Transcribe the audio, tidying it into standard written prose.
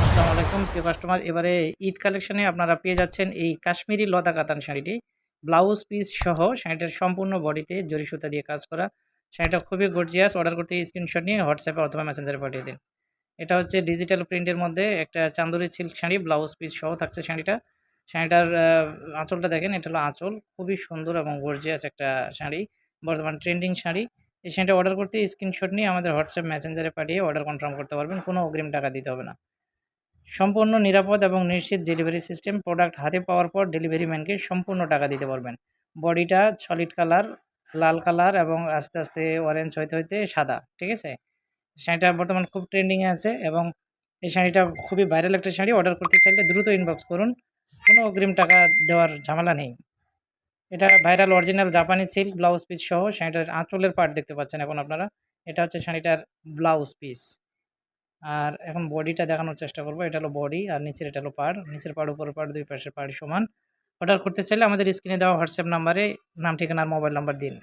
আসসালামু আলাইকুম প্রিয় কাস্টমার। এবারে ঈদ কালেকশনে আপনারা পেয়ে যাচ্ছেন এই কাশ্মীরি লতা কাতান শাড়িটি। ব্লাউজ পিস সহ শাড়িটার সম্পূর্ণ বডিতে জরি সুতা দিয়ে কাজ করা। শাড়িটা খুবই গর্জিয়াস। অর্ডার করতে স্ক্রিনশট নিয়ে হোয়াটসঅ্যাপে অথবা মেসেঞ্জারে পাঠিয়ে দিন। এটা হচ্ছে ডিজিটাল প্রিন্টের মধ্যে একটা Chanderi silk sari, blouse piece সহ থাকছে শাড়িটা। শাড়িটার আঁচলটা দেখেন, এটা হলো আঁচল। খুবই সুন্দর এবং গর্জিয়াস একটা শাড়ি। বর্তমান ট্রেন্ডিং শাড়ি। এই শাড়িটা অর্ডার করতে স্ক্রিনশট নিয়ে আমাদের হোয়াটসঅ্যাপ মেসেঞ্জারে পাঠিয়ে অর্ডার কনফার্ম করতে পারবেন। কোনো অগ্রিম টাকা দিতে হবে না। সম্পূর্ণ নিরাপদ এবং নিশ্চিত ডেলিভারি সিস্টেম। প্রোডাক্ট হাতে পাওয়ার পর ডেলিভারি ম্যানকে সম্পূর্ণ টাকা দিতে পারবেন। বডিটা সলিড কালার, লাল কালার এবং আস্তে, আস্তে অরেঞ্জ হইতে, হইতে সাদা। ঠিক আছে? শাড়িটা বর্তমান খুব ট্রেন্ডিং এ আছে এবং এই শাড়িটা খুবই ভাইরাল একটা শাড়ি। অর্ডার করতে চাইলে দ্রুত ইনবক্স করুন। কোনো অগ্রিম টাকা দেওয়ার ঝামেলা নেই। এটা ভাইরাল অরিজিনাল জাপানি সিল্ক ব্লাউজ পিস সহ শাড়িটার আঁচলের পার্ট দেখতে পাচ্ছেন এখন আপনারা। এটা হচ্ছে শাড়িটার ব্লাউজ পিস। আর এখন বডিটা দেখানোর চেষ্টা করব। এটা হলো বডি আর নিচের এটা হলো পাড়। নিচের পাড়, উপরের পাড় ২ পাশের পাড়ই সমান। অর্ডার করতে চাইলে আমাদের স্ক্রিনে দেওয়া হোয়াটসঅ্যাপ নাম্বারে নাম, ঠিকানা আর মোবাইল নাম্বার দিন।